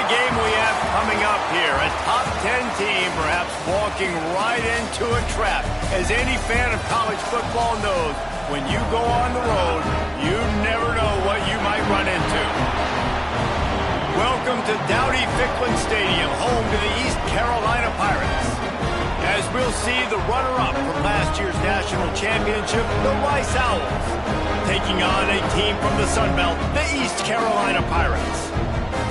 the game we have coming up here. A top 10 team perhaps walking right into a trap. As any fan of college football knows, when you go on the road, you never know what you might run into. Welcome to Dowdy-Ficklin Stadium, home to the East Carolina Pirates. As we'll see the runner-up from last year's national championship, the Rice Owls, taking on a team from the Sun Belt, the East Carolina Pirates.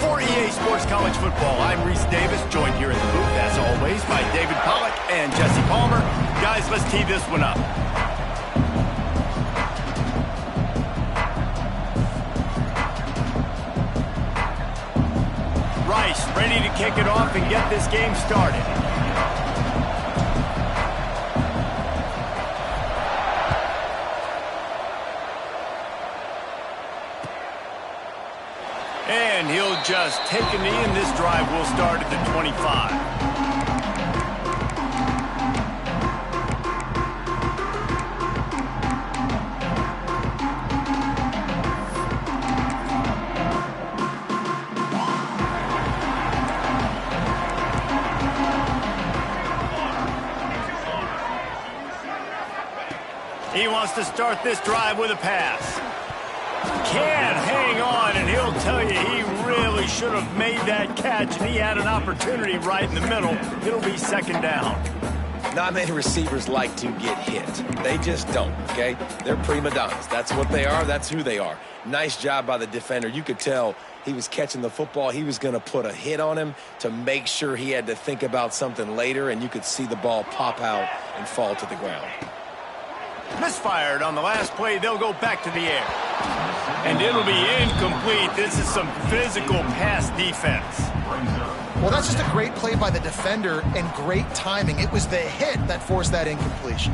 For EA Sports College Football, I'm Reese Davis, joined here in the booth, as always, by David Pollack and Jesse Palmer. Guys, let's tee this one up. Rice ready to kick it off and get this game started. And he'll just take a knee, and this drive will start at the 25. He wants to start this drive with a pass. Can't hang on, and he'll tell you he really should have made that catch, and he had an opportunity right in the middle. It'll be second down. Not many receivers like to get hit. They just don't, okay? They're prima donnas. That's what they are. That's who they are. Nice job by the defender. You could tell he was catching the football. He was going to put a hit on him to make sure he had to think about something later, and you could see the ball pop out and fall to the ground. Misfired on the last play. They'll go back to the air. And it'll be incomplete. This is some physical pass defense. Well, that's just a great play by the defender and great timing. It was the hit that forced that incompletion.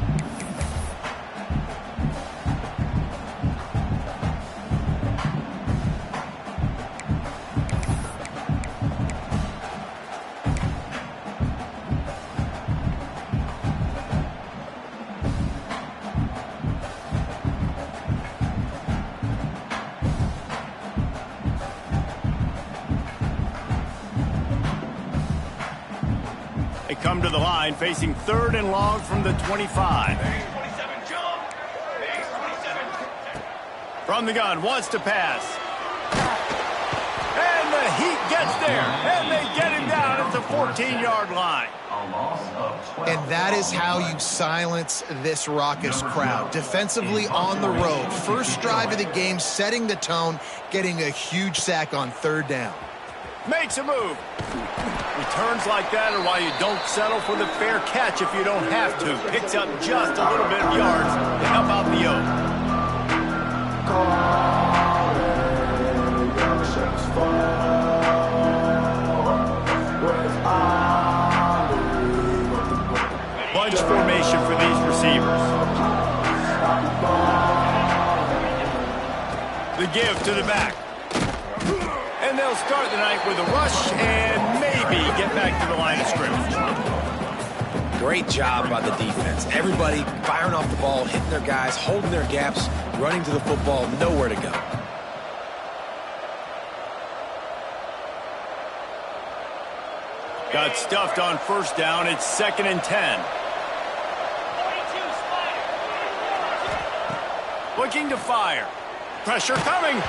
They come to the line facing third and long from the 25. From the gun, wants to pass. And the Heat gets there, and they get him down at the 14-yard line. And that is how you silence this raucous crowd. Defensively on the road. First drive of the game, setting the tone, getting a huge sack on third down. Makes a move. Returns like that are why you don't settle for the fair catch if you don't have to. Picks up just a little bit of yards to help out the Oak. Bunch formation for these receivers. The give to the back. And they'll start the night with a rush and maybe get back to the line of scrimmage. Great job by the defense. Everybody firing off the ball, hitting their guys, holding their gaps, running to the football, nowhere to go. Got stuffed on first down. It's 2nd and 10. Looking to fire. Pressure coming.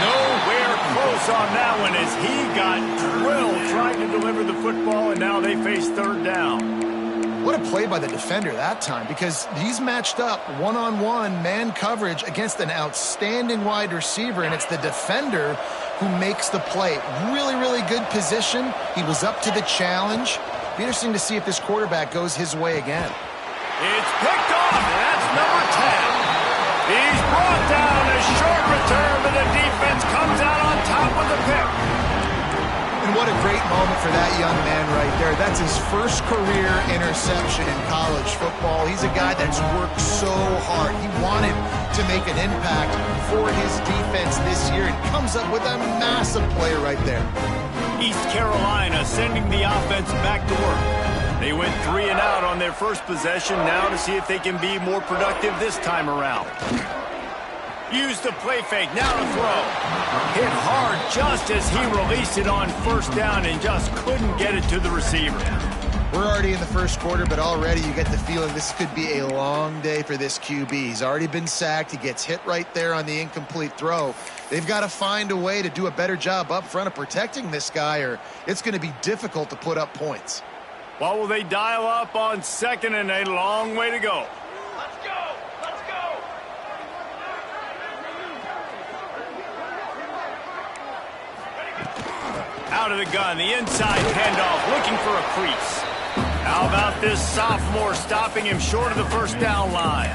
Nowhere close on that one as he got drilled trying to deliver the football, and now they face third down. What a play by the defender that time, because he's matched up one-on-one man coverage against an outstanding wide receiver, and it's the defender who makes the play. Really, really good position. He was up to the challenge. Be interesting to see if this quarterback goes his way again. It's picked off, and that's number 10. He's brought down a short return, but the defense comes out on top with the pick. And what a great moment for that young man right there. That's his first career interception in college football. He's a guy that's worked so hard. He wanted to make an impact for his defense this year and comes up with a massive play right there. East Carolina sending the offense back to work. They went 3 and out on their first possession, now to see if they can be more productive this time around. Use the play fake, now to throw. Hit hard just as he released it on first down and just couldn't get it to the receiver. We're already in the first quarter, but already you get the feeling this could be a long day for this QB. He's already been sacked. He gets hit right there on the incomplete throw. They've got to find a way to do a better job up front of protecting this guy, or it's going to be difficult to put up points. What will they dial up on second and a long way to go? Out of the gun, the inside handoff, looking for a crease. How about this sophomore stopping him short of the first down line?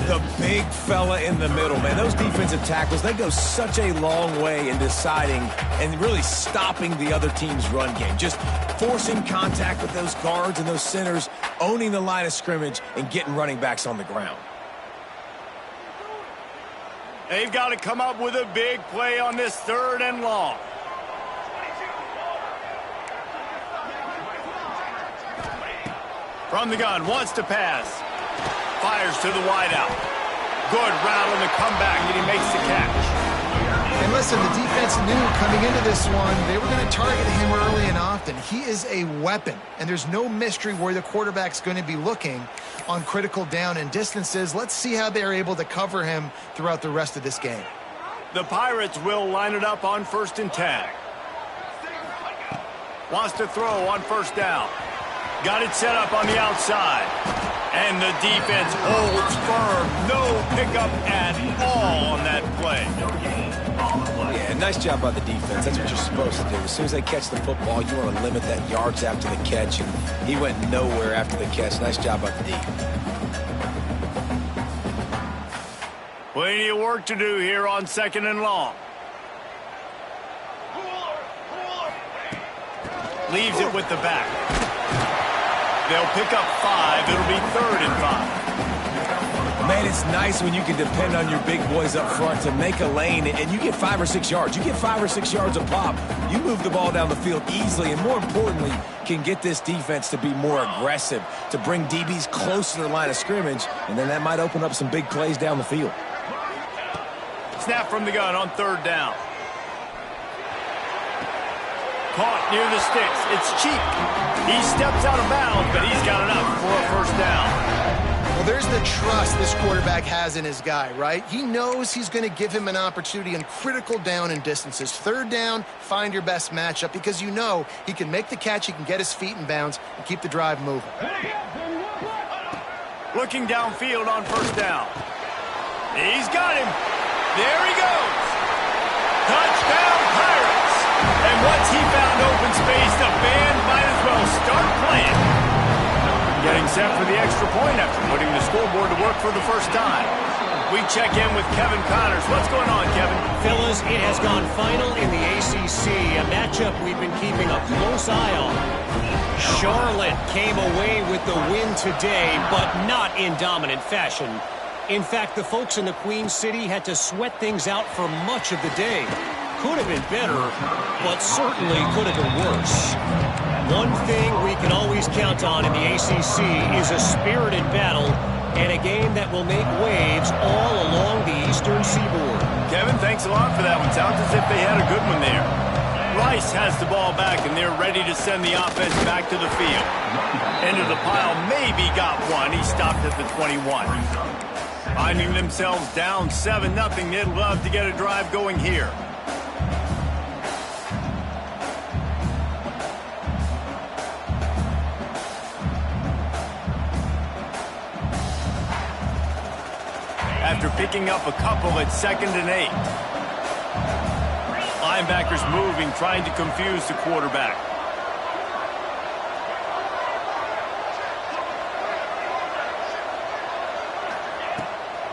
The big fella in the middle, man. Those defensive tackles, they go such a long way in deciding and really stopping the other team's run game. Just forcing contact with those guards and those centers, owning the line of scrimmage, and getting running backs on the ground. They've got to come up with a big play on this third and long. From the gun, wants to pass. Fires to the wideout. Good route on the comeback, and he makes the catch. And listen, the defense knew coming into this one, they were going to target him early and often. He is a weapon, and there's no mystery where the quarterback's going to be looking on critical down and distances. Let's see how they're able to cover him throughout the rest of this game. The Pirates will line it up on 1st and 10. Wants to throw on first down. Got it set up on the outside. And the defense holds firm. No pickup at all on that play. Yeah, nice job by the defense. That's what you're supposed to do. As soon as they catch the football, you want to limit that yards after the catch. And he went nowhere after the catch. Nice job by the D. Plenty of work to do here on second and long. Leaves it with the back. They'll pick up 5. It'll be 3rd and 5. Man, it's nice when you can depend on your big boys up front to make a lane, and you get 5 or 6 yards. You get 5 or 6 yards a pop. You move the ball down the field easily, and more importantly, can get this defense to be more aggressive, to bring DBs close to the line of scrimmage, and then that might open up some big plays down the field. Snap from the gun on 3rd down. Caught near the sticks. It's cheap. He steps out of bounds, but he's got enough for a first down. Well, there's the trust this quarterback has in his guy, right? He knows he's going to give him an opportunity in critical down and distances. 3rd down, find your best matchup because you know he can make the catch, he can get his feet in bounds, and keep the drive moving. Looking downfield on first down. He's got him. There he goes. Touchdown, Pirates. And once he found open space, the band might as well start playing. Getting set for the extra point after putting the scoreboard to work for the first time. We check in with Kevin Connors. What's going on, Kevin? Fellas, it has gone final in the ACC, a matchup we've been keeping a close eye on. Charlotte came away with the win today, but not in dominant fashion. In fact, the folks in the Queen City had to sweat things out for much of the day. Could have been better, but certainly could have been worse. One thing we can always count on in the ACC is a spirited battle and a game that will make waves all along the Eastern Seaboard. Kevin, thanks a lot for that one. Sounds as if they had a good one there. Rice has the ball back, and they're ready to send the offense back to the field. Into the pile, maybe got one. He stopped at the 21. Finding themselves down 7-0, they'd love to get a drive going here. After picking up a couple at 2nd and 8. Linebackers moving, trying to confuse the quarterback.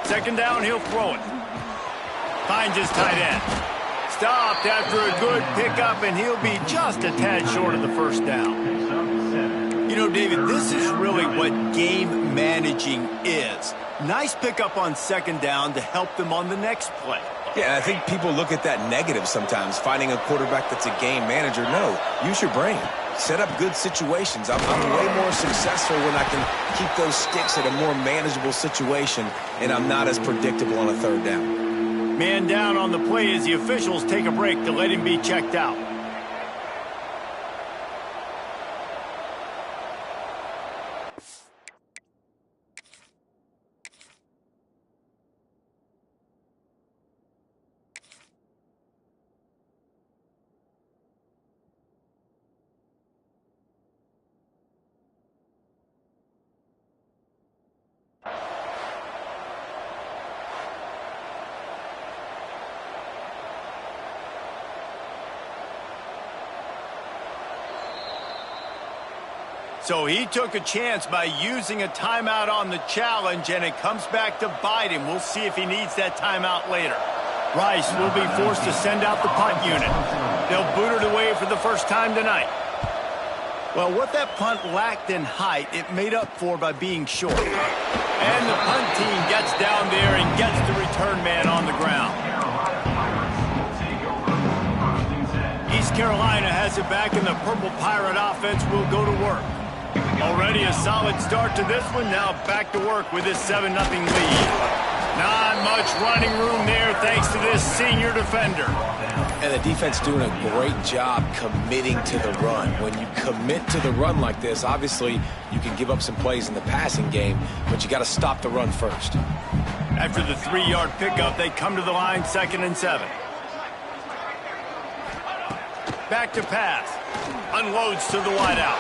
Second down, he'll throw it. Finds his tight end. Stopped after a good pickup, and he'll be just a tad short of the first down. You know, David, this is really what game managing is. Nice pickup on 2nd down to help them on the next play. Yeah, I think people look at that negative sometimes, finding a quarterback that's a game manager. No, use your brain. Set up good situations. I'm way more successful when I can keep those sticks at a more manageable situation, and I'm not as predictable on a 3rd down. Man down on the play as the officials take a break to let him be checked out. So he took a chance by using a timeout on the challenge, and it comes back to bite him. We'll see if he needs that timeout later. Rice will be forced to send out the punt unit. They'll boot it away for the first time tonight. Well, what that punt lacked in height, it made up for by being short. And the punt team gets down there and gets the return man on the ground. East Carolina has it back, and the Purple Pirate offense will go to work. Already a solid start to this one. Now back to work with this 7-0 lead. Not much running room there thanks to this senior defender. And the defense doing a great job committing to the run. When you commit to the run like this, obviously you can give up some plays in the passing game, but you got to stop the run first. After the 3-yard pickup, they come to the line, 2nd and 7. Back to pass. Unloads to the wideout.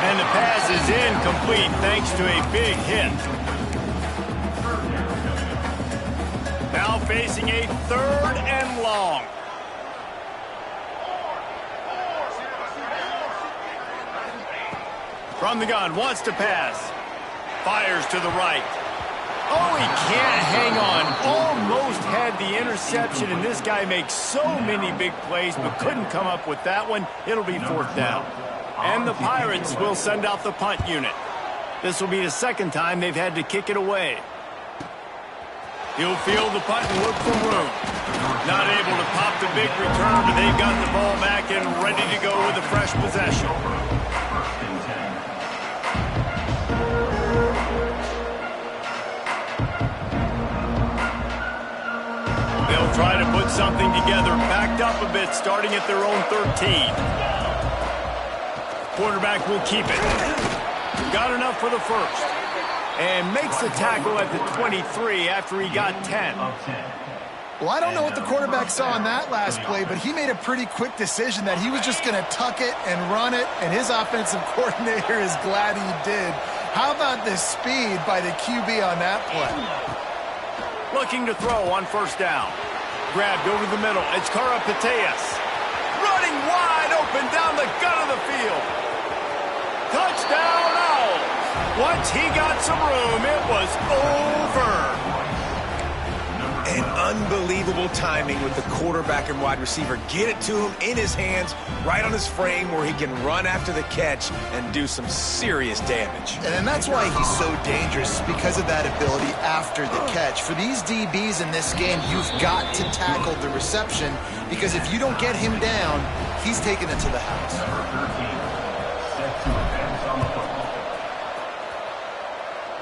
And the pass is incomplete thanks to a big hit. Now facing a 3rd and long. From the gun, wants to pass. Fires to the right. Oh, he can't hang on. Almost had the interception, and this guy makes so many big plays, but couldn't come up with that one. It'll be 4th down. And the Pirates will send out the punt unit. This will be the 2nd time they've had to kick it away. He'll field the punt and look for room. Not able to pop the big return, but they've got the ball back and ready to go with a fresh possession. They'll try to put something together, backed up a bit, starting at their own 13. Quarterback will keep it. Got enough for the 1st. And makes the tackle at the 23 after he got 10. Well, I don't know what the quarterback saw in that last play, but he made a pretty quick decision that he was just going to tuck it and run it, and his offensive coordinator is glad he did. How about the speed by the QB on that play? Looking to throw on 1st down. Grabbed over the middle. It's Karapateas. Running wide open down the gut of the field. Touchdown Owls. Once he got some room, it was over. And unbelievable timing with the quarterback and wide receiver. Get it to him in his hands, right on his frame where he can run after the catch and do some serious damage. And that's why he's so dangerous, because of that ability after the catch. For these DBs in this game, you've got to tackle the reception, because if you don't get him down, he's taking it to the house.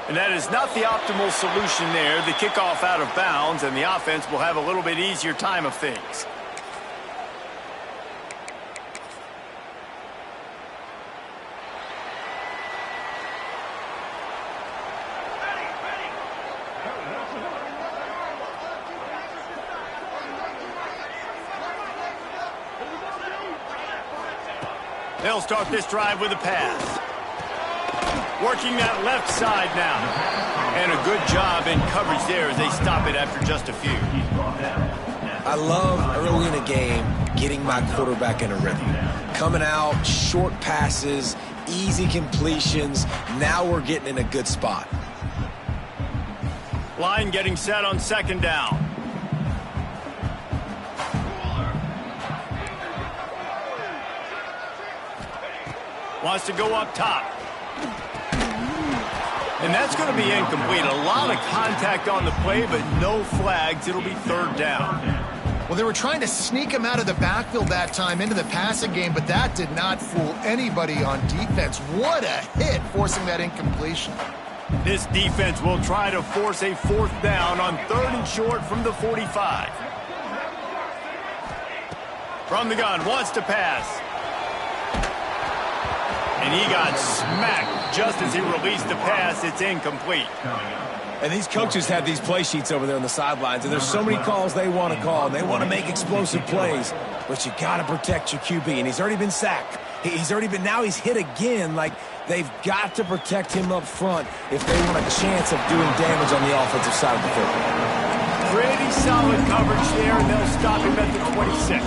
And that is not the optimal solution there. The kickoff out of bounds, and the offense will have a little bit easier time of things. They'll start this drive with a pass. Working that left side now. And a good job in coverage there as they stop it after just a few. I love early in a game getting my quarterback in a rhythm. Coming out, short passes, easy completions. Now we're getting in a good spot. Line getting set on 2nd down. Wants to go up top. And that's going to be incomplete. A lot of contact on the play, but no flags. It'll be 3rd down. Well, they were trying to sneak him out of the backfield that time into the passing game, but that did not fool anybody on defense. What a hit, forcing that incompletion. This defense will try to force a 4th down on 3rd and short from the 45. From the gun, wants to pass. And he got smacked just as he released the pass. It's incomplete. And these coaches have these play sheets over there on the sidelines, and there's so many calls they want to call, and they want to make explosive plays, but you got to protect your QB, and he's already been sacked. Now he's hit again. Like, they've got to protect him up front if they want a chance of doing damage on the offensive side of the football. Pretty solid coverage there, and they'll stop him at the 26.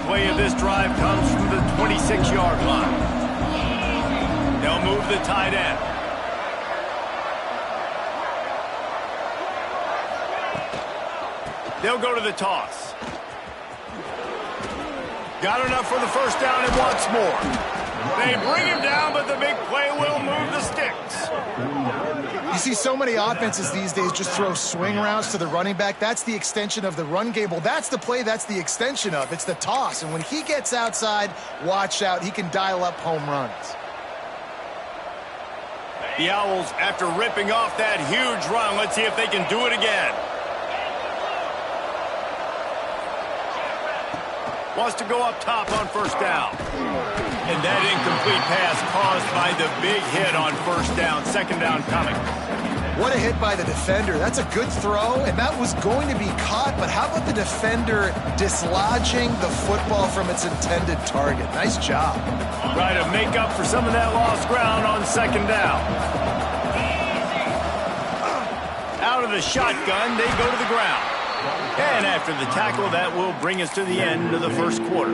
Play of this drive comes from the 26-yard line. They'll move the tight end. They'll go to the toss. Got enough for the 1st down and wants more. They bring him down, but the big play will move the sticks. You see so many offenses these days just throw swing routes to the running back. That's the extension of the run game. Well, that's the play that's the extension of. It's the toss. And when he gets outside, watch out. He can dial up home runs. The Owls, after ripping off that huge run, let's see if they can do it again. Wants to go up top on 1st down. And that incomplete pass caused by the big hit on 1st down. 2nd down coming. What a hit by the defender. That's a good throw, and that was going to be caught, but how about the defender dislodging the football from its intended target? Nice job. Try to make up for some of that lost ground on 2nd down. Out of the shotgun, they go to the ground. And after the tackle, that will bring us to the end of the 1st quarter.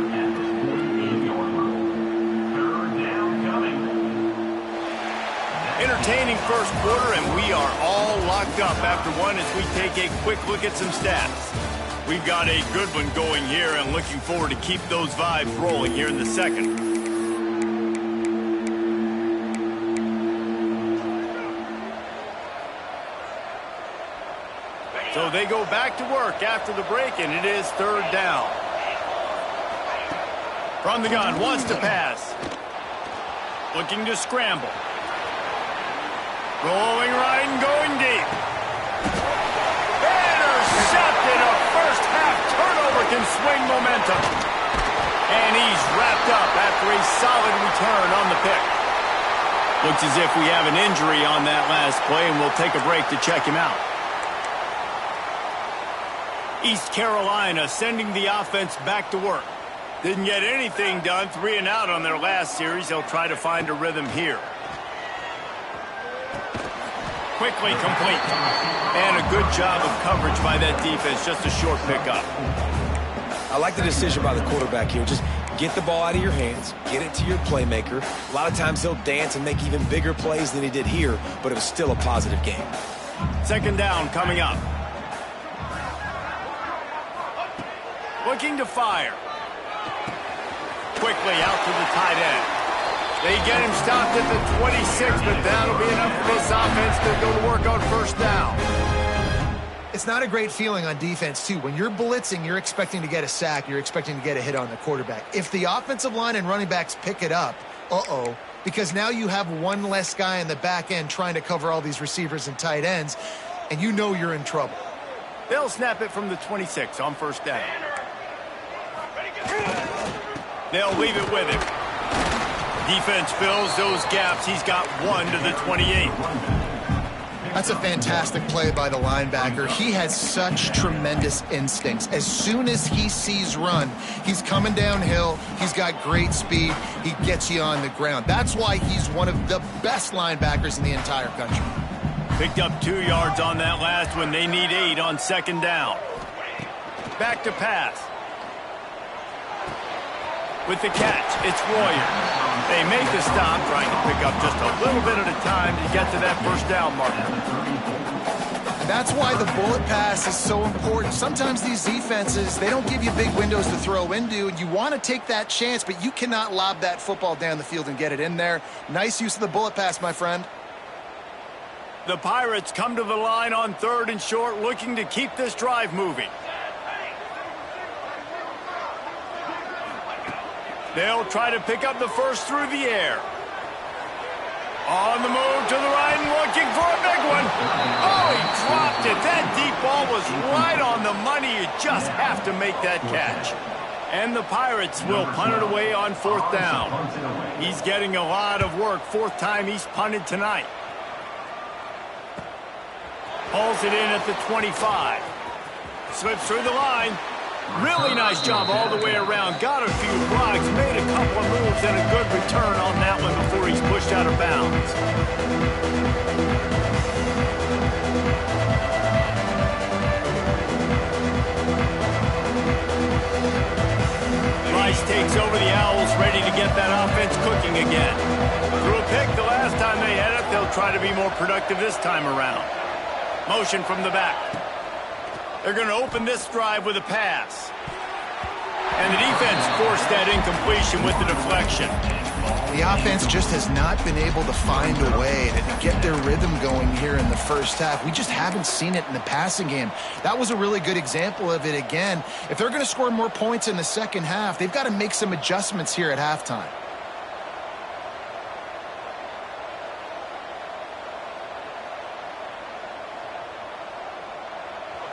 Entertaining 1st quarter, and we are all locked up after one as we take a quick look at some stats. We've got a good one going here and looking forward to keep those vibes rolling here in the 2nd. So they go back to work after the break, and it is 3rd down. From the gun, wants to pass. Looking to scramble. Rolling right and going deep. Intercepted. A 1st half turnover can swing momentum. And he's wrapped up after a solid return on the pick. Looks as if we have an injury on that last play, and we'll take a break to check him out. East Carolina sending the offense back to work. Didn't get anything done, 3 and out on their last series. They'll try to find a rhythm here. Quickly complete. And a good job of coverage by that defense. Just a short pickup. I like the decision by the quarterback here. Just get the ball out of your hands, get it to your playmaker. A lot of times he'll dance and make even bigger plays than he did here, but it was still a positive game. 2nd down coming up. Looking to fire. Quickly out to the tight end. They get him stopped at the 26, but that'll be enough for this offense to go to work on 1st down. It's not a great feeling on defense, too. When you're blitzing, you're expecting to get a sack. You're expecting to get a hit on the quarterback. If the offensive line and running backs pick it up, because now you have one less guy in the back end trying to cover all these receivers and tight ends, and you know you're in trouble. They'll snap it from the 26 on 1st down. They'll leave it with him. Defense fills those gaps. He's got 1 to the 28. That's a fantastic play by the linebacker. He has such tremendous instincts. As soon as he sees run, he's coming downhill. He's got great speed. He gets you on the ground. That's why he's one of the best linebackers in the entire country. Picked up 2 yards on that last one. They need 8 on 2nd down. Back to pass. With the catch, it's Royer. They make the stop, trying to pick up just a little bit at a time to get to that 1st down marker. That's why the bullet pass is so important. Sometimes these defenses, they don't give you big windows to throw into, and you want to take that chance, but you cannot lob that football down the field and get it in there. Nice use of the bullet pass, my friend. The Pirates come to the line on 3rd and short, looking to keep this drive moving. They'll try to pick up the first through the air. On the move to the right and looking for a big one. Oh, he dropped it. That deep ball was right on the money. You just have to make that catch. And the Pirates will punt it away on 4th down. He's getting a lot of work. 4th time he's punted tonight. Pulls it in at the 25. Slips through the line. Really nice job all the way around. Got a few blocks, made a couple of moves, and a good return on that one before he's pushed out of bounds. Rice takes over the Owls, ready to get that offense cooking again. Threw a pick the last time they had it. They'll try to be more productive this time around. Motion from the back. They're going to open this drive with a pass. And the defense forced that incompletion with the deflection. The offense just has not been able to find a way to get their rhythm going here in the first half. We just haven't seen it in the passing game. That was a really good example of it again. If they're going to score more points in the second half, they've got to make some adjustments here at halftime.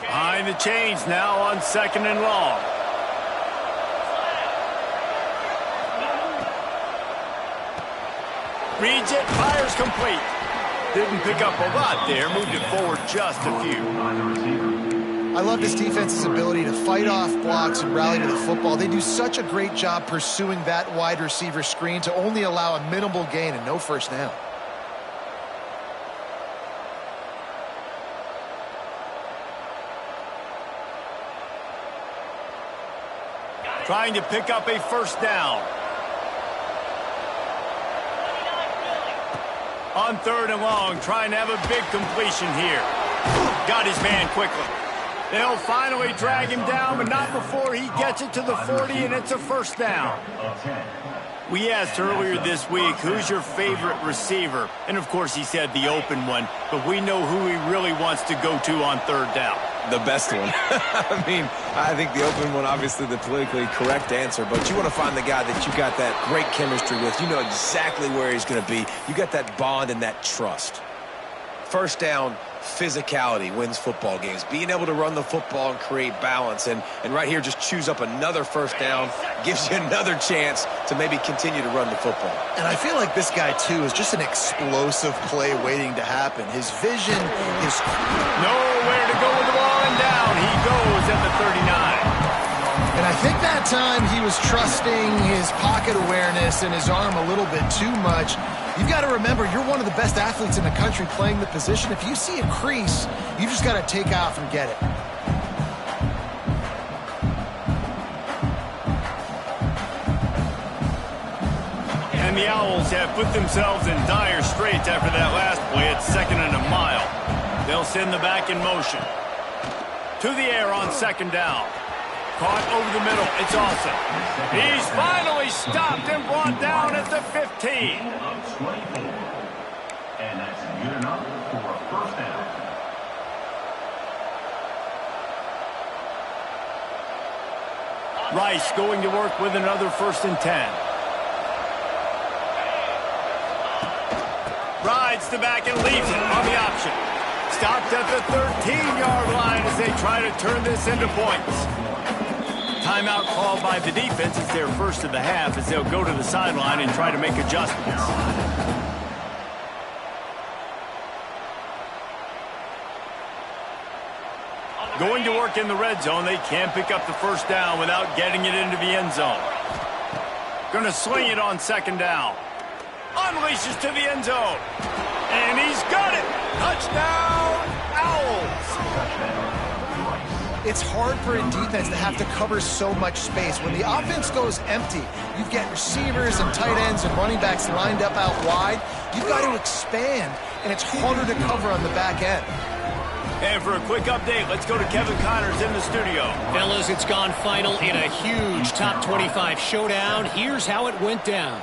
Behind the chains now on 2nd and long. Reads it, fires complete. Didn't pick up a lot there, moved it forward just a few. I love this defense's ability to fight off blocks and rally to the football. They do such a great job pursuing that wide receiver screen to only allow a minimal gain and no first down. Trying to pick up a first down. On 3rd and long, trying to have a big completion here. Got his man quickly. They'll finally drag him down, but not before he gets it to the 40, and it's a first down. We asked earlier this week, who's your favorite receiver? And, of course, he said the open one, but we know who he really wants to go to on 3rd down. The best one. I mean, I think the open one, obviously the politically correct answer, but you want to find the guy that you got that great chemistry with. You know exactly where he's going to be. You got that bond and that trust. First down, physicality wins football games. Being able to run the football and create balance. And right here, just choose up another first down, gives you another chance to maybe continue to run the football. And I feel like this guy, too, is just an explosive play waiting to happen. His vision, his... Nowhere to go with the ball, and down he goes at the 39. And I think that time he was trusting his pocket awareness and his arm a little bit too much. You've got to remember, you're one of the best athletes in the country playing the position. If you see a crease, you just got to take off and get it. And the Owls have put themselves in dire straits after that last play at 2nd and a mile. They'll send the back in motion. To the air on 2nd down. Caught over the middle. It's Austin. He's finally stopped and brought down at the 15. And that's good enough for a first down. Rice going to work with another 1st and 10. Rides the back and leaves it on the option. Stopped at the 13-yard line as they try to turn this into points. Timeout called by the defense. It's their first of the half as they'll go to the sideline and try to make adjustments. Going to work in the red zone. They can't pick up the first down without getting it into the end zone. Going to sling it on 2nd down. Unleashes to the end zone. And he's got it. Touchdown, Owls. It's hard for a defense to have to cover so much space. When the offense goes empty, you get receivers and tight ends and running backs lined up out wide. You've got to expand, and it's harder to cover on the back end. And for a quick update, let's go to Kevin Connors in the studio. Fellas, it's gone final in a huge top 25 showdown. Here's how it went down.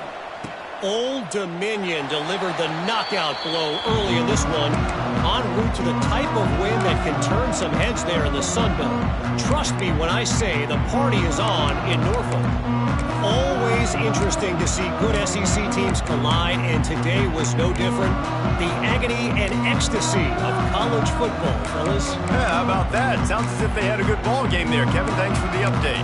Old Dominion delivered the knockout blow early in this one, en route to the type of win that can turn some heads there in the Sun Belt. Trust me when I say the party is on in Norfolk. Always interesting to see good SEC teams collide, and today was no different. The agony and ecstasy of college football, fellas. Yeah, how about that? Sounds as if they had a good ball game there. Kevin, thanks for the update.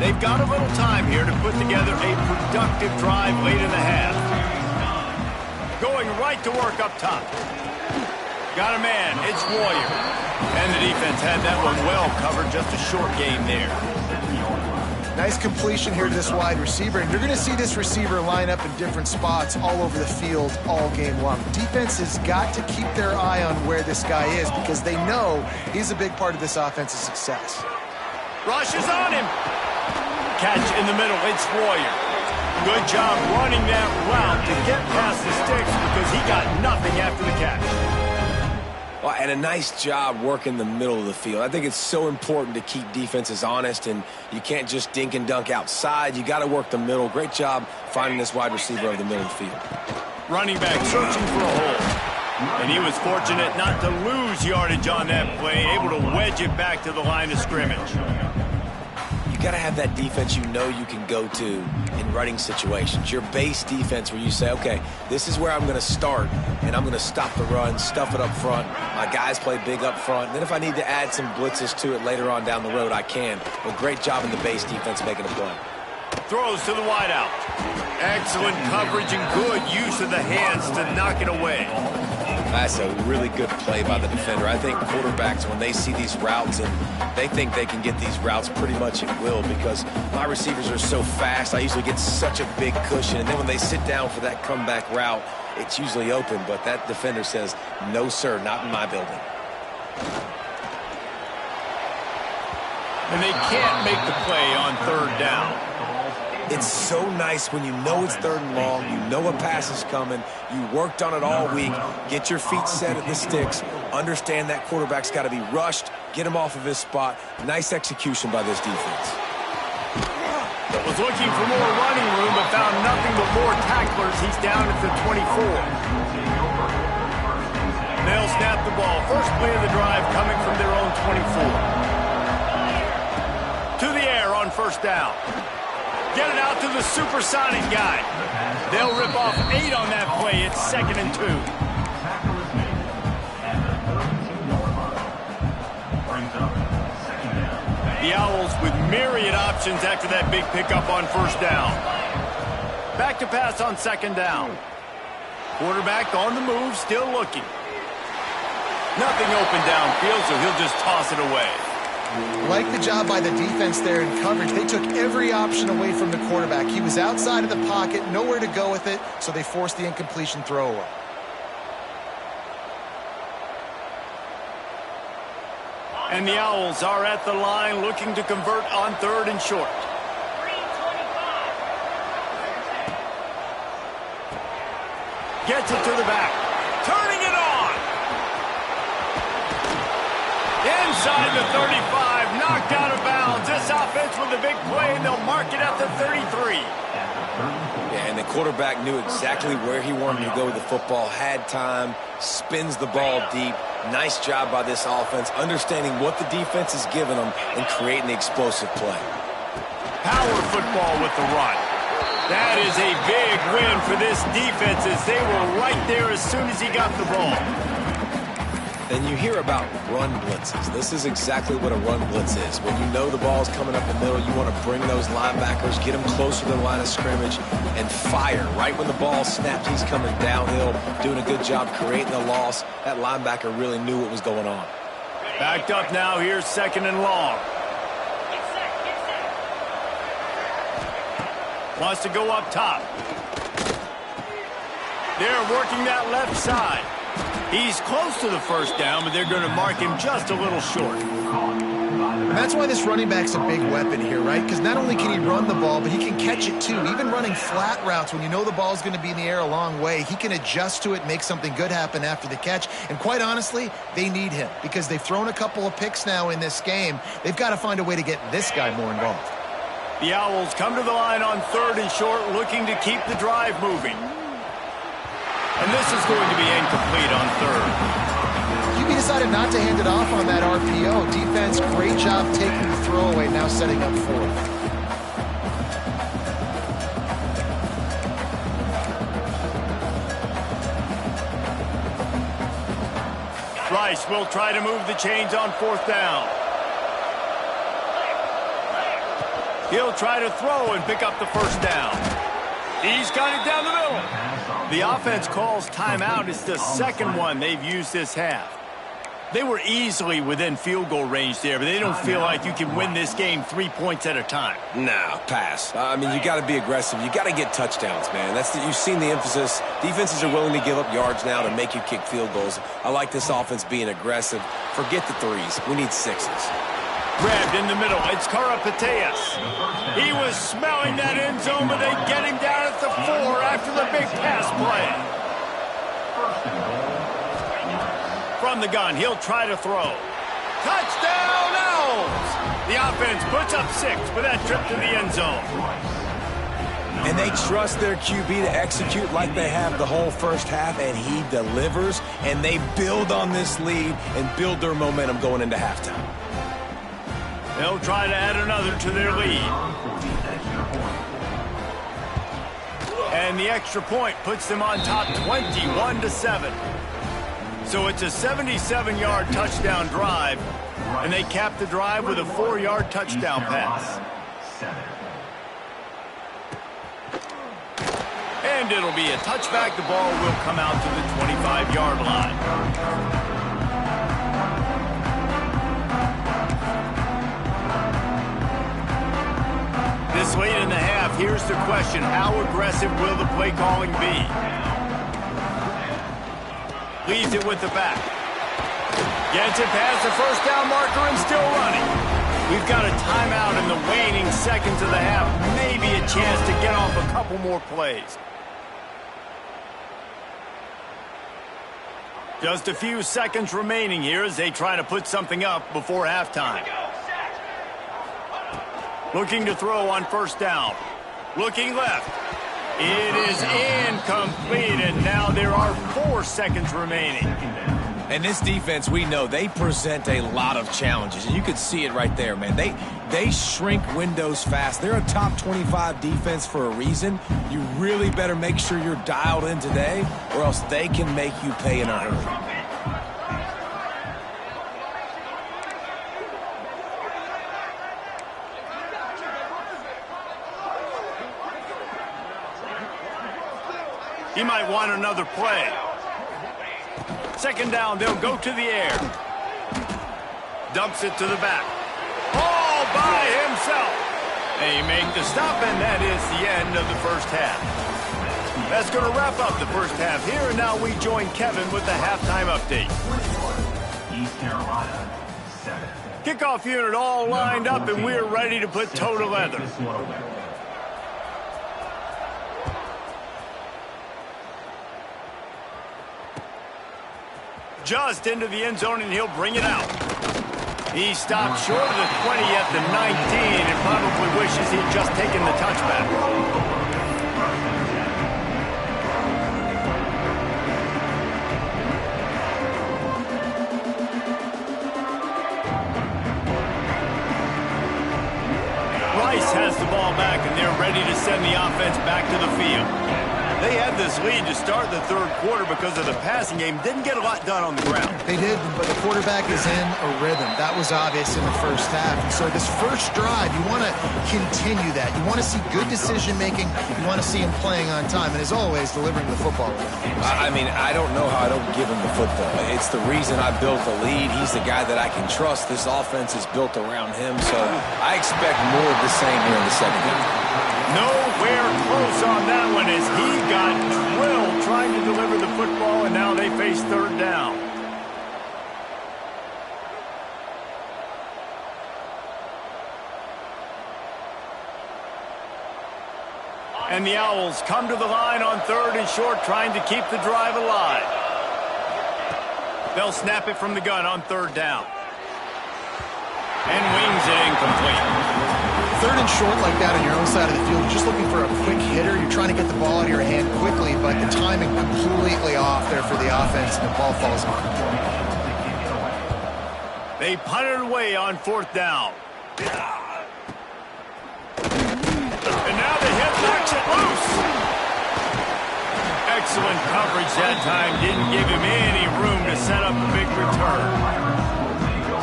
They've got a little time here to put together a productive drive late in the half. Going right to work up top. Got a man, it's Warrior. And the defense had that one well covered, just a short game there. Nice completion here to this wide receiver, and you're going to see this receiver line up in different spots all over the field all game long. Defense has got to keep their eye on where this guy is because they know he's a big part of this offense's success. Rush is on him. Catch in the middle, it's Warrior. Good job running that route to get past the sticks because he got nothing after the catch. Well, and a nice job working the middle of the field. I think it's so important to keep defenses honest, and you can't just dink and dunk outside. You got to work the middle. Great job finding this wide receiver over the middle of the field. Running back searching for a hole. And he was fortunate not to lose yardage on that play, able to wedge it back to the line of scrimmage. You got to have that defense you know you can go to in running situations. Your base defense where you say, okay, this is where I'm going to start, and I'm going to stop the run, stuff it up front. My guys play big up front. And then if I need to add some blitzes to it later on down the road, I can. But great job in the base defense making a play. Throws to the wideout. Excellent coverage and good use of the hands to knock it away. That's a really good play by the defender. I think quarterbacks, when they see these routes and they think they can get these routes pretty much at will because my receivers are so fast, I usually get such a big cushion. And then when they sit down for that comeback route, it's usually open. But that defender says, no, sir, not in my building. And they can't make the play on third down. It's so nice when you know it's third and long, you know a pass is coming, you worked on it all week, get your feet set at the sticks, understand that quarterback's got to be rushed, get him off of his spot. Nice execution by this defense. Was looking for more running room, but found nothing but more tacklers. He's down at the 24. They'll snap the ball. First play of the drive coming from their own 24. To the air on first down. Get it out to the supersonic guy. They'll rip off 8 on that play. It's 2nd and 2. The Owls with myriad options after that big pickup on first down. Back to pass on 2nd down. Quarterback on the move, still looking. Nothing open downfield, so he'll just toss it away. Like the job by the defense there in coverage. They took every option away from the quarterback. He was outside of the pocket, nowhere to go with it, so they forced the incompletion throw away. And the Owls are at the line looking to convert on 3rd and short. Gets it to the back. Turning it on. Inside the 35, knocked out of bounds. This offense with a big play, and they'll mark it at the 33. Yeah, and the quarterback knew exactly where he wanted to go with the football, had time, spins the ball deep. Nice job by this offense, understanding what the defense is giving them and creating the explosive play. Power football with the run. That is a big win for this defense as they were right there as soon as he got the ball. And you hear about run blitzes. This is exactly what a run blitz is. When you know the ball's coming up the middle, you want to bring those linebackers, get them closer to the line of scrimmage, and fire. Right when the ball snaps, he's coming downhill, doing a good job creating a loss. That linebacker really knew what was going on. Backed up now, here's 2nd and long. Wants to go up top. They're working that left side. He's close to the first down, but they're going to mark him just a little short. And that's why this running back's a big weapon here, right? Because not only can he run the ball, but he can catch it too. Even running flat routes when you know the ball's going to be in the air a long way, he can adjust to it, make something good happen after the catch. And quite honestly, they need him because they've thrown a couple of picks now in this game. They've got to find a way to get this guy more involved. The Owls come to the line on 3rd and short, looking to keep the drive moving. And this is going to be incomplete on 3rd. QB decided not to hand it off on that RPO. Defense, great job taking the throwaway, now setting up 4th. Rice will try to move the chains on 4th down. He'll try to throw and pick up the first down. He's got it down the middle. The offense calls timeout. It's the second one they've used this half. They were easily within field goal range there, but they don't feel like you can win this game 3 points at a time. Nah, pass. I mean, you got to be aggressive. You got to get touchdowns, man. You've seen the emphasis. Defenses are willing to give up yards now to make you kick field goals. I like this offense being aggressive. Forget the 3s. We need 6s. Grabbed in the middle. It's Karapateas. He was smelling that end zone, but they get him down at the 4 after the big pass play. From the gun, he'll try to throw. Touchdown, Owls! The offense puts up 6 with that trip to the end zone. And they trust their QB to execute like they have the whole first half, and he delivers, and they build on this lead and build their momentum going into halftime. They'll try to add another to their lead. And the extra point puts them on top 21-7. So it's a 77-yard touchdown drive, and they cap the drive with a 4-yard touchdown pass. And it'll be a touchback. The ball will come out to the 25-yard line. This late in the half, here's the question. How aggressive will the play calling be? Leaves it with the back. Gets it past the first down marker and still running. We've got a timeout in the waning seconds of the half. Maybe a chance to get off a couple more plays. Just a few seconds remaining here as they try to put something up before halftime. Looking to throw on first down. Looking left. It is incomplete, and now there are 4 seconds remaining. And this defense, we know, they present a lot of challenges. And you could see it right there, man. They shrink windows fast. They're a top 25 defense for a reason. You really better make sure you're dialed in today, or else they can make you pay in a hurry. He might want another play. Second down, they'll go to the air. Dumps it to the back. All by himself. They make the stop, and that is the end of the first half. That's going to wrap up the first half here, and now we join Kevin with the halftime update. East Carolina, 7. Kickoff unit all lined up, and we're ready to put toe to leather. Just into the end zone, and he'll bring it out. He stopped short of the 20 at the 19 and probably wishes he'd just taken the touchback. Rice has the ball back, and they're ready to send the offense back to the field. They had this lead to start the third quarter because of the passing game. Didn't get a lot done on the ground. They did, but the quarterback is in a rhythm. That was obvious in the first half. And so this first drive, you want to continue that. You want to see good decision-making. You want to see him playing on time. And as always, delivering the football. I mean, I don't know how I don't give him the football. It's the reason I built the lead. He's the guy that I can trust. This offense is built around him. So I expect more of the same here in the second half. Nowhere close on that one as he got drilled trying to deliver the football, and now they face third down. And the Owls come to the line on 3rd and short, trying to keep the drive alive. They'll snap it from the gun on 3rd down. And wings it incomplete. 3rd and short like that on your own side of the field, you're just looking for a quick hitter. You're trying to get the ball out of your hand quickly, but the timing completely off there for the offense, and the ball falls on. They punt it away on 4th down. And now the hit knocks it loose. Excellent coverage that time. Didn't give him any room to set up a big return.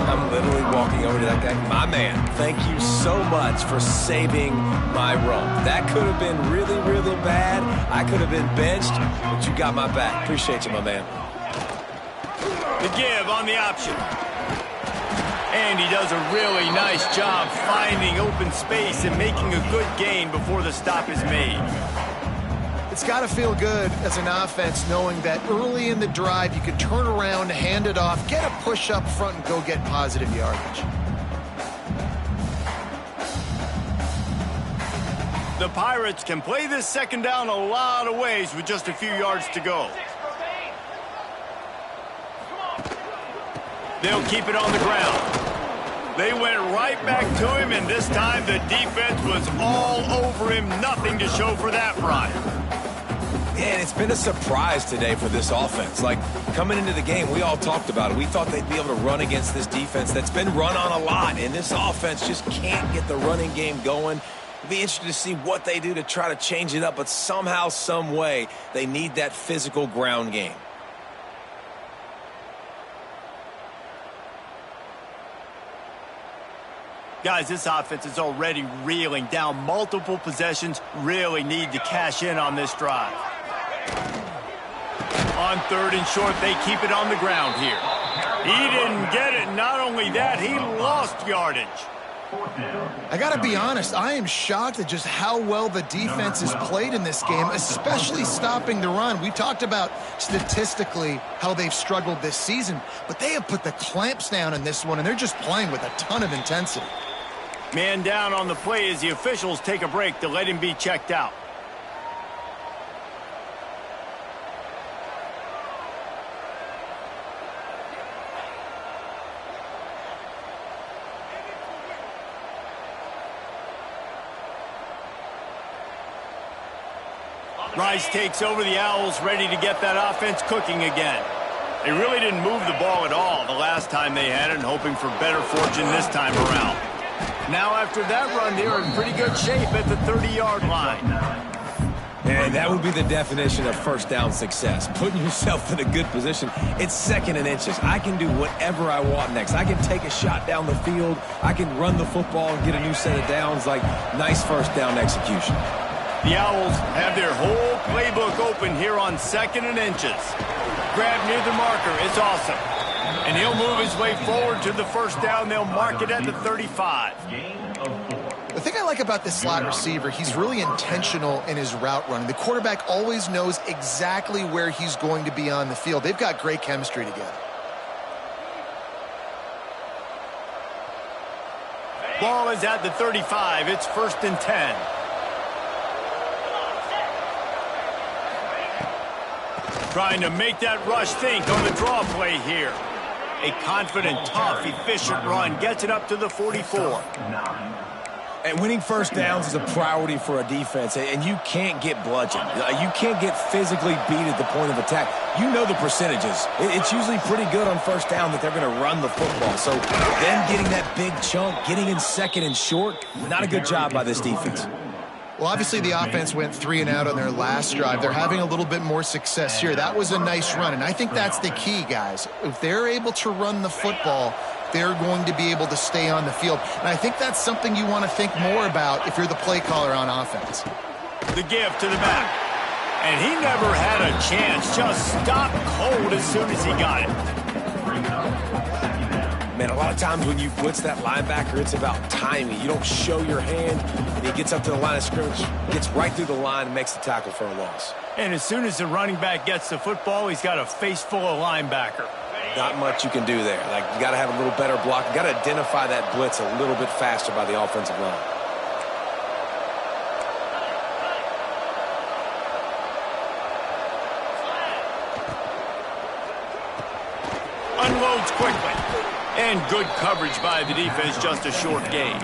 I'm literally walking over to that guy. My man, thank you so much for saving my run. That could have been really, really bad. I could have been benched, but you got my back. Appreciate you, my man. The give on the option. And he does a really nice job finding open space and making a good gain before the stop is made. It's got to feel good as an offense knowing that early in the drive you can turn around, hand it off, get a push up front, and go get positive yardage. The Pirates can play this 2nd down a lot of ways with just a few yards to go. They'll keep it on the ground. They went right back to him, and this time the defense was all over him. Nothing to show for that run. And it's been a surprise today for this offense. Like, coming into the game, we all talked about it. We thought they'd be able to run against this defense that's been run on a lot, and this offense just can't get the running game going. It'll be interesting to see what they do to try to change it up, but somehow, some way, they need that physical ground game. Guys, this offense is already reeling down multiple possessions. Really need to cash in on this drive. On 3rd and short, they keep it on the ground here. He didn't get it. Not only that, he lost yardage. I got to be honest, I am shocked at just how well the defense has played in this game, especially stopping the run. We talked about statistically how they've struggled this season, but they have put the clamps down in this one, and they're just playing with a ton of intensity. Man down on the play as the officials take a break to let him be checked out. Rice takes over the Owls, ready to get that offense cooking again. They really didn't move the ball at all the last time they had it, and hoping for better fortune this time around. Now after that run, they're in pretty good shape at the 30-yard line. And that would be the definition of 1st down success. Putting yourself in a good position. It's 2nd and inches. I can do whatever I want next. I can take a shot down the field. I can run the football and get a new set of downs. Like, nice 1st down execution. The Owls have their whole playbook open here on 2nd and inches. Grab near the marker. It's awesome. And he'll move his way forward to the 1st down. They'll mark it at the 35. The thing I like about this slot receiver, he's really intentional in his route running. The quarterback always knows exactly where he's going to be on the field. They've got great chemistry together. Ball is at the 35. It's 1st and 10. Trying to make that rush think on the draw play here. A confident, tough, efficient run gets it up to the 44. And winning 1st downs is a priority for a defense, and you can't get bludgeoned. You can't get physically beat at the point of attack. You know the percentages. It's usually pretty good on 1st down that they're going to run the football. So them getting that big chunk, getting in 2nd and short, not a good job by this defense. Well, obviously the offense went 3 and out on their last drive. They're having a little bit more success here. That was a nice run, and I think that's the key, guys. If they're able to run the football, they're going to be able to stay on the field. And I think that's something you want to think more about if you're the play caller on offense. The give to the back. And he never had a chance. Just stopped cold as soon as he got it. Man, a lot of times when you blitz that linebacker, it's about timing. You don't show your hand, and he gets up to the line of scrimmage, gets right through the line, and makes the tackle for a loss. And as soon as the running back gets the football, he's got a face full of linebacker. Not much you can do there. Like, you got to have a little better block. You got to identify that blitz a little bit faster by the offensive line. Unloads quickly. And good coverage by the defense, just a short gain.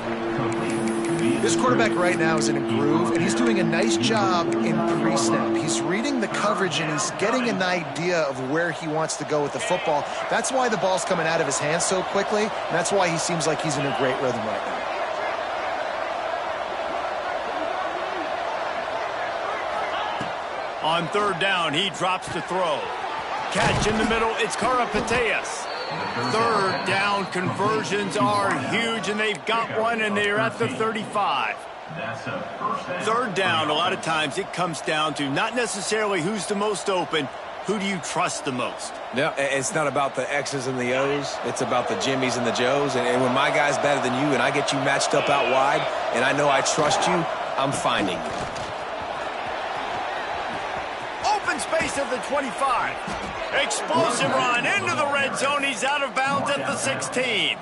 This quarterback right now is in a groove, and he's doing a nice job in pre-snap. He's reading the coverage, and he's getting an idea of where he wants to go with the football. That's why the ball's coming out of his hands so quickly, and that's why he seems like he's in a great rhythm right now. On third down, he drops to throw. Catch in the middle, it's Karapateas. Third down conversions are huge, and they've got one, and they're at the 35. Third down, a lot of times it comes down to not necessarily who's the most open, who do you trust the most? Yeah, it's not about the X's and the O's. It's about the Jimmies and the Joes. And when my guy's better than you and I get you matched up out wide and I know I trust you, I'm finding you. Open space at the 25. Explosive run into the red zone. He's out of bounds at the 16.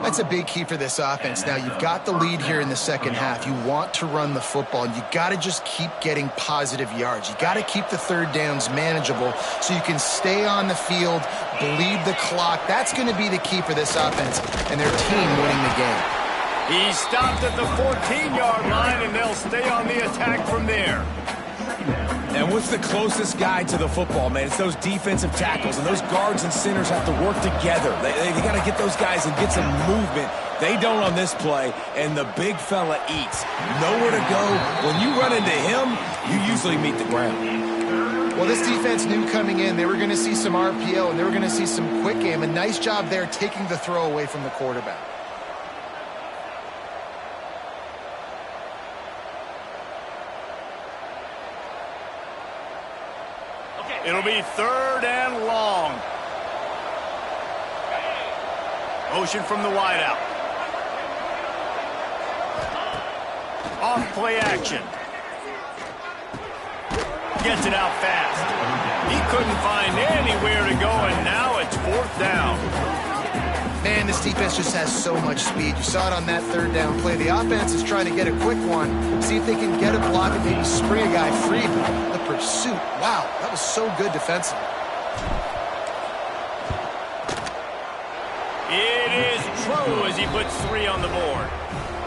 That's a big key for this offense. Now, you've got the lead here in the second half. You want to run the football, and you got to just keep getting positive yards. You got to keep the third downs manageable so you can stay on the field, bleed the clock. That's going to be the key for this offense and their team winning the game. He stopped at the 14-yard line, and they'll stay on the attack from there. And what's the closest guy to the football, man? It's those defensive tackles, and those guards and centers have to work together. They got to get those guys and get some movement. They don't on this play, and the big fella eats. Nowhere to go. When you run into him, you usually meet the ground. Well, this defense knew coming in they were going to see some RPO, and they were going to see some quick game. A nice job there taking the throw away from the quarterback. It'll be third and long. Motion from the wideout. Off play action. Gets it out fast. He couldn't find anywhere to go, and now it's fourth down. Man, this defense just has so much speed. You saw it on that third down play. The offense is trying to get a quick one, see if they can get a block and maybe spring a guy free. The pursuit, wow, that was so good defensively. It is true as he puts 3 on the board.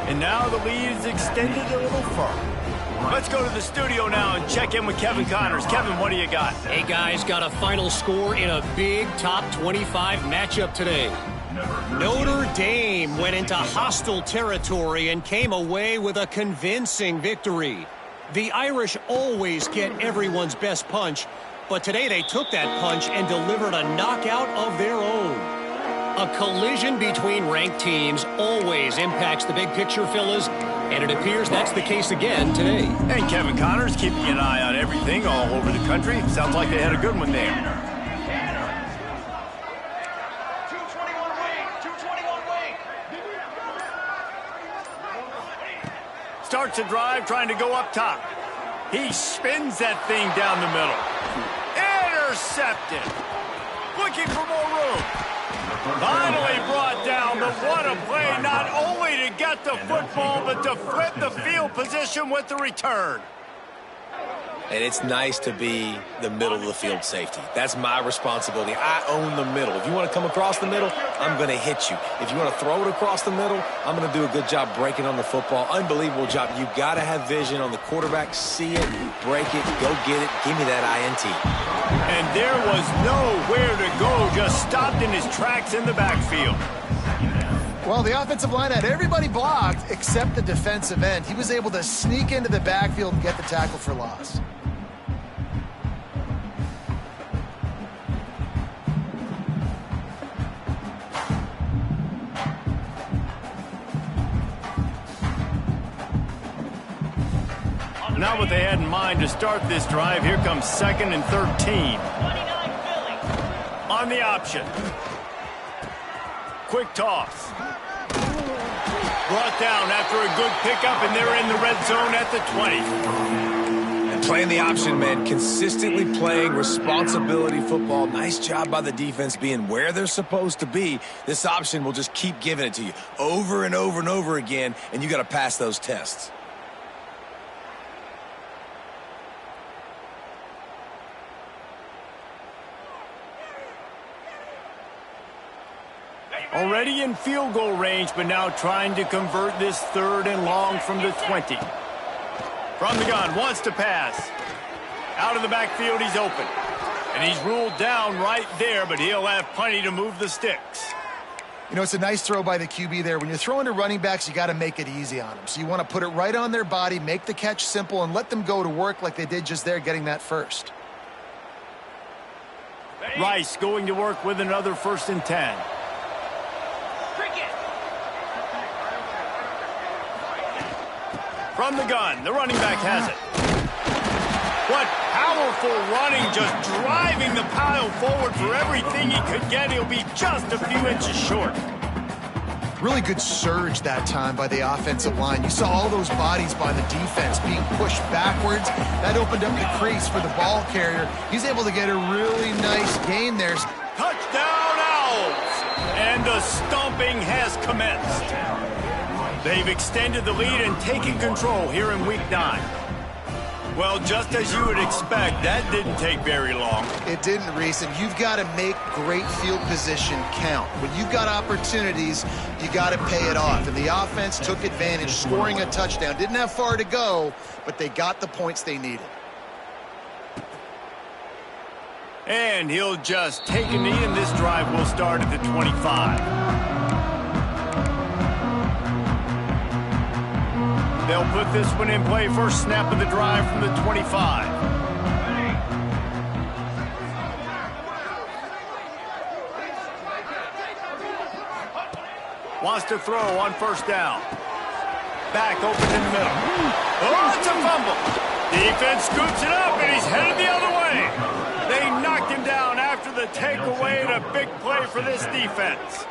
And now the lead is extended a little further. Let's go to the studio now and check in with Kevin Connors. Kevin, what do you got? Hey, guys, got a final score in a big top 25 matchup today. Notre Dame went into hostile territory and came away with a convincing victory. The Irish always get everyone's best punch, but today they took that punch and delivered a knockout of their own. A collision between ranked teams always impacts the big picture, fellas, and it appears that's the case again today. And Kevin Connors keeping an eye on everything all over the country. Sounds like they had a good one there. Starts a drive trying to go up top. He spins that thing down the middle. Intercepted. Looking for more room. Finally brought down, but what a play, not only to get the football, but to flip the field position with the return. And it's nice to be the middle of the field safety. That's my responsibility. I own the middle. If you want to come across the middle, I'm going to hit you. If you want to throw it across the middle, I'm going to do a good job breaking on the football. Unbelievable job. You got to have vision on the quarterback. See it, break it, go get it. Give me that INT. And there was nowhere to go, just stopped in his tracks in the backfield. Well, the offensive line had everybody blocked except the defensive end. He was able to sneak into the backfield and get the tackle for loss. Not what they had in mind to start this drive. Here comes 2nd and 13. On the option. quick toss. Brought down after a good pickup, and they're in the red zone at the 20. And playing the option, man, consistently playing responsibility football. Nice job by the defense being where they're supposed to be. This option will just keep giving it to you over and over and over again, and you got to pass those tests. Already in field goal range, but now trying to convert this 3rd and long from the 20. From the gun, wants to pass. Out of the backfield, he's open. And he's ruled down right there, but he'll have plenty to move the sticks. You know, it's a nice throw by the QB there. When you're throwing to running backs, you got to make it easy on them. So you want to put it right on their body, make the catch simple, and let them go to work like they did just there, getting that first. Rice going to work with another 1st and 10. From the gun, the running back has it. What powerful running, just driving the pile forward for everything he could get. He'll be just a few inches short. Really good surge that time by the offensive line. You saw all those bodies by the defense being pushed backwards. That opened up the crease for the ball carrier. He's able to get a really nice gain there. Touchdown, Owls! And the stomping has commenced. They've extended the lead and taken control here in Week 9. Well, just as you would expect, that didn't take very long. It didn't, Reese, and you've got to make great field position count. When you've got opportunities, you got to pay it off. And the offense took advantage, scoring a touchdown. Didn't have far to go, but they got the points they needed. And he'll just take a knee, and this drive will start at the 25. They'll put this one in play. First snap of the drive from the 25. Wants to throw on 1st down. Back open in the middle. Oh, it's a fumble. Defense scoops it up, and he's headed the other way. They knocked him down after the takeaway, and a big play for this defense.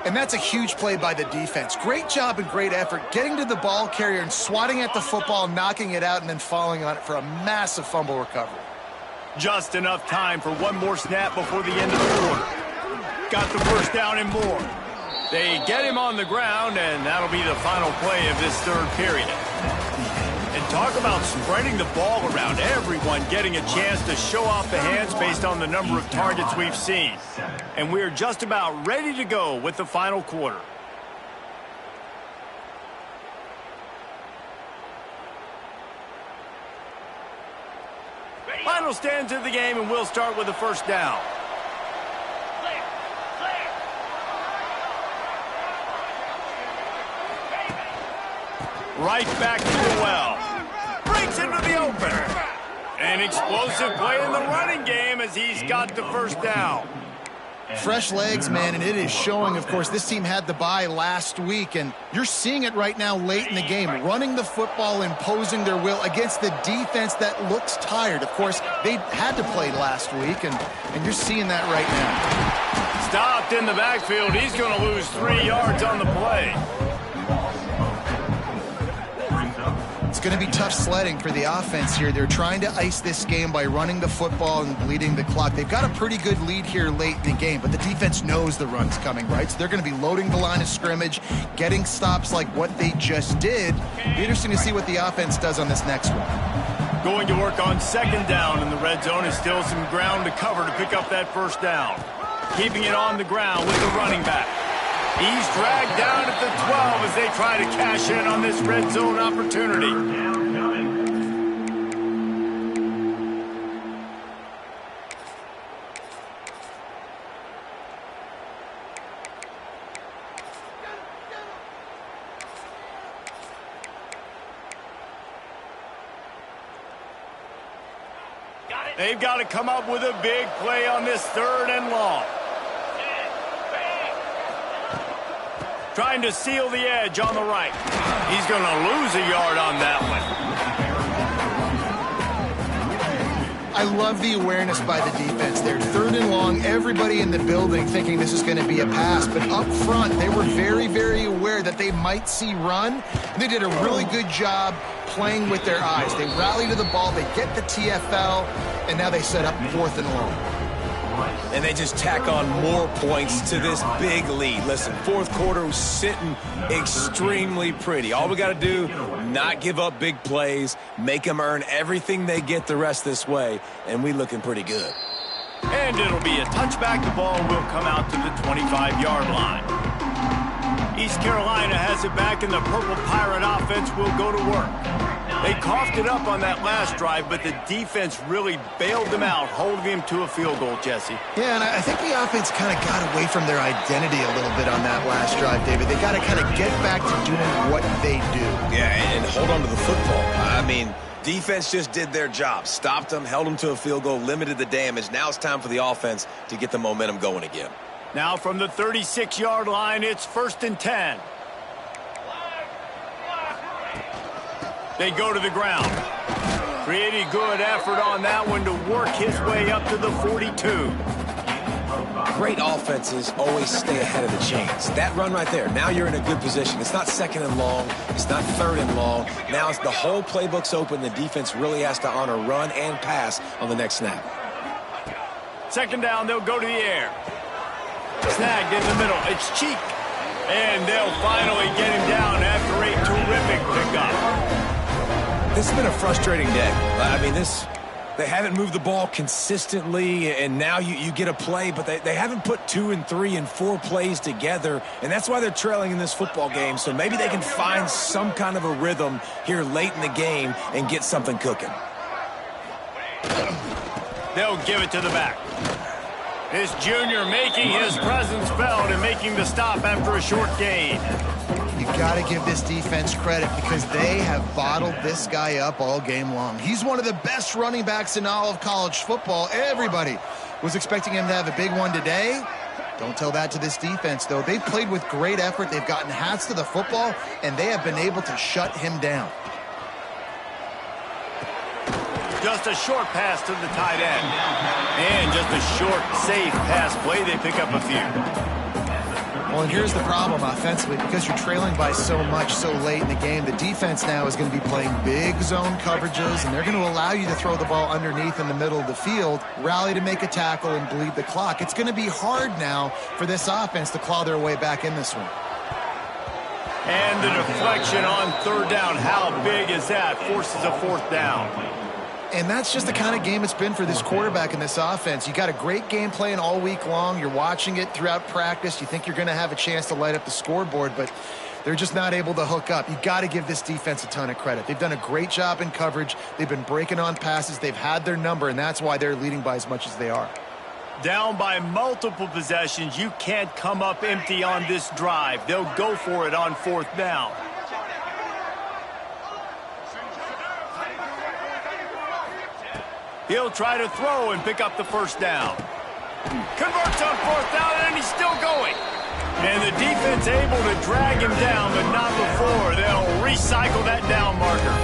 And that's a huge play by the defense. Great job and great effort getting to the ball carrier and swatting at the football, knocking it out, and then falling on it for a massive fumble recovery. Just enough time for one more snap before the end of the quarter. Got the 1st down and more. They get him on the ground, and that'll be the final play of this 3rd period. And talk about spreading the ball around, everyone getting a chance to show off the hands based on the number of targets we've seen. And we're just about ready to go with the final quarter. Final stands of the game, and we'll start with the 1st down. Right back to the well. Breaks into the open. An explosive play in the running game as he's got the 1st down. Fresh legs, man, and it is showing. Of course, this team had the bye last week, and you're seeing it right now late in the game. Running the football, imposing their will against the defense that looks tired. Of course, they had to play last week, and you're seeing that right now. Stopped in the backfield. He's going to lose 3 yards on the play. It's going to be tough sledding for the offense here. They're trying to ice this game by running the football and bleeding the clock. They've got a pretty good lead here late in the game, but the defense knows the run's coming, right? So they're going to be loading the line of scrimmage, getting stops like what they just did. Be interesting to see what the offense does on this next one. Going to work on 2nd down in the red zone. Is still some ground to cover to pick up that 1st down. Keeping it on the ground with the running back. He's dragged down at the 12 as they try to cash in on this red zone opportunity. They've got to come up with a big play on this 3rd and long. Trying to seal the edge on the right. He's going to lose a yard on that one. I love the awareness by the defense there. 3rd and long, everybody in the building thinking this is going to be a pass. But up front, they were very, very aware that they might see run. And they did a really good job playing with their eyes. They rally to the ball, they get the TFL, and now they set up 4th and long. And they just tack on more points to this big lead. Listen, 4th quarter was sitting extremely pretty. All we got to do, not give up big plays, make them earn everything they get the rest this way, and we looking pretty good. And it'll be a touchback. The ball will come out to the 25-yard line. East Carolina has it back, and the Purple Pirate offense will go to work. They coughed it up on that last drive, but the defense really bailed them out, holding them to a field goal, Jesse. Yeah, and I think the offense kind of got away from their identity a little bit on that last drive, David. They got to kind of get back to doing what they do. Yeah, and hold on to the football. I mean, defense just did their job. Stopped them, held them to a field goal, limited the damage. Now it's time for the offense to get the momentum going again. Now from the 36-yard line, it's 1st and 10. They go to the ground. Pretty good effort on that one to work his way up to the 42. Great offenses always stay ahead of the chains. That run right there, now you're in a good position. It's not 2nd and long. It's not 3rd and long. Now it's the whole playbook's open. The defense really has to honor run and pass on the next snap. 2nd down, they'll go to the air. Snagged in the middle. It's Cheek. And they'll finally get him down after a terrific pickup. This has been a frustrating day. I mean, they haven't moved the ball consistently, and now you get a play, but they haven't put 2 and 3 and 4 plays together, and that's why they're trailing in this football game. So maybe they can find some kind of a rhythm here late in the game and get something cooking. They'll give it to the back. This junior making his presence felt and making the stop after a short gain. You've got to give this defense credit because they have bottled this guy up all game long. He's one of the best running backs in all of college football. Everybody was expecting him to have a big one today. Don't tell that to this defense, though. They've played with great effort. They've gotten hats to the football, and they have been able to shut him down. Just a short pass to the tight end. And just a short, safe pass play. They pick up a few. Well, and here's the problem offensively. Because you're trailing by so much so late in the game, the defense now is going to be playing big zone coverages, and they're going to allow you to throw the ball underneath in the middle of the field, rally to make a tackle, and bleed the clock. It's going to be hard now for this offense to claw their way back in this one. And the deflection on 3rd down. How big is that? Forces a 4th down. And that's just the kind of game it's been for this quarterback in this offense. You got a great game plan all week long. You're watching it throughout practice. You think you're going to have a chance to light up the scoreboard, but they're just not able to hook up. You got to give this defense a ton of credit. They've done a great job in coverage. They've been breaking on passes. They've had their number, and that's why they're leading by as much as they are. Down by multiple possessions. You can't come up empty on this drive. They'll go for it on 4th down. He'll try to throw and pick up the 1st down. Converts on 4th down, and he's still going. And the defense able to drag him down, but not before. They'll recycle that down marker.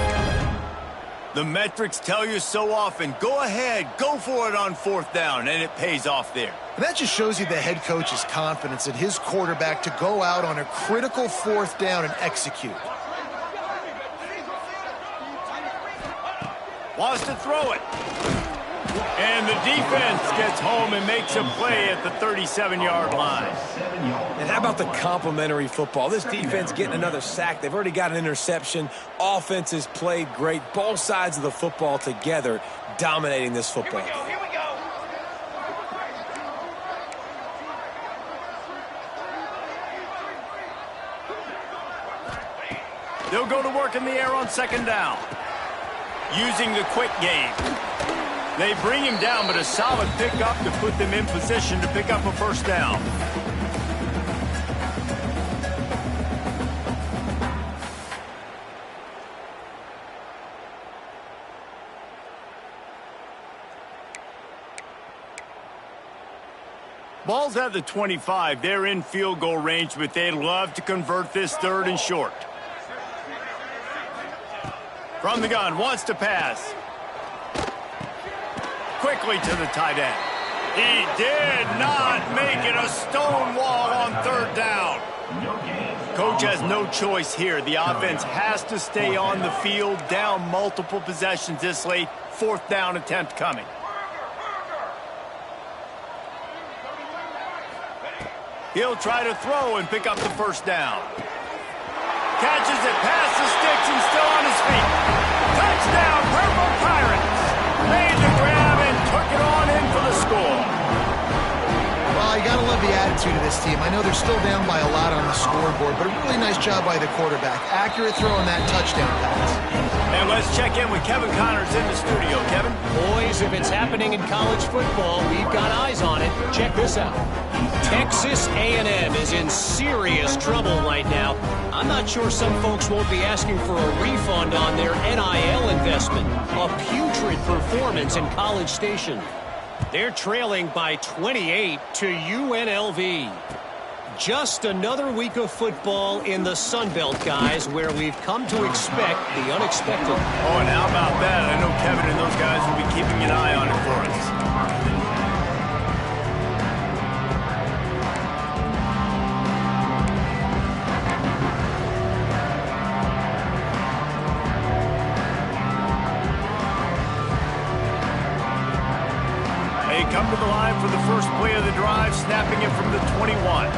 The metrics tell you so often, go ahead, go for it on 4th down, and it pays off there. And that just shows you the head coach's confidence in his quarterback to go out on a critical 4th down and execute. Wants to throw it. And the defense gets home and makes a play at the 37-yard line. And how about the complimentary football? This defense getting another sack. They've already got an interception. Offense has played great. Both sides of the football together dominating this football game. Here we go. They'll go to work in the air on 2nd down. Using the quick game. They bring him down, but a solid pickup to put them in position to pick up a 1st down. Ball's at the 25. They're in field goal range, but they'd love to convert this 3rd and short. From the gun, wants to pass. quickly to the tight end. He did not make it a stone wall on third down. Coach has no choice here. The offense has to stay on the field, down multiple possessions this late. Fourth down attempt coming. He'll try to throw and pick up the first down. Catches it past the sticks and still on his feet. Touchdown, Purple Pirates. Made the grab and took it on in for the score. Well, you got to love the attitude of this team. I know they're still down by a lot on the scoreboard, but a really nice job by the quarterback. Accurate throw on that touchdown pass. And let's check in with Kevin Connors in the studio. Kevin? Boys, if it's happening in college football, we've got eyes on it. Check this out. Texas A&M is in serious trouble right now. I'm not sure some folks won't be asking for a refund on their NIL investment. A putrid performance in College Station. They're trailing by 28 to UNLV. Just another week of football in the Sun Belt, guys, where we've come to expect the unexpected. Oh, and how about that? I know Kevin and those guys will be keeping an eye on it for us. Come to the line for the first play of the drive, snapping it from the 21.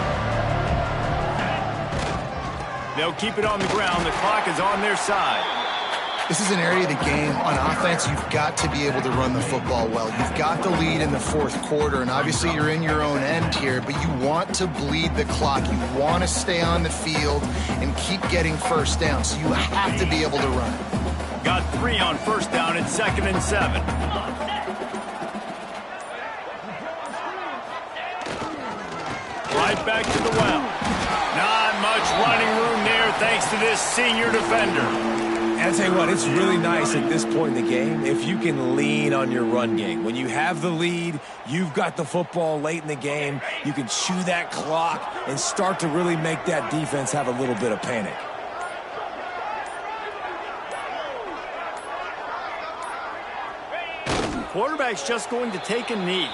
They'll keep it on the ground. The clock is on their side. This is an area of the game. On offense, you've got to be able to run the football well. You've got the lead in the fourth quarter, and obviously you're in your own end here, but you want to bleed the clock. You want to stay on the field and keep getting first down, so you have to be able to run it. Got 3 on first down and 2nd and 7. Right back to the well. Not much running room there thanks to this senior defender. And I tell you what, it's really nice at this point in the game if you can lean on your run game. When you have the lead, you've got the football late in the game, you can chew that clock and start to really make that defense have a little bit of panic. Quarterback's just going to take a knee.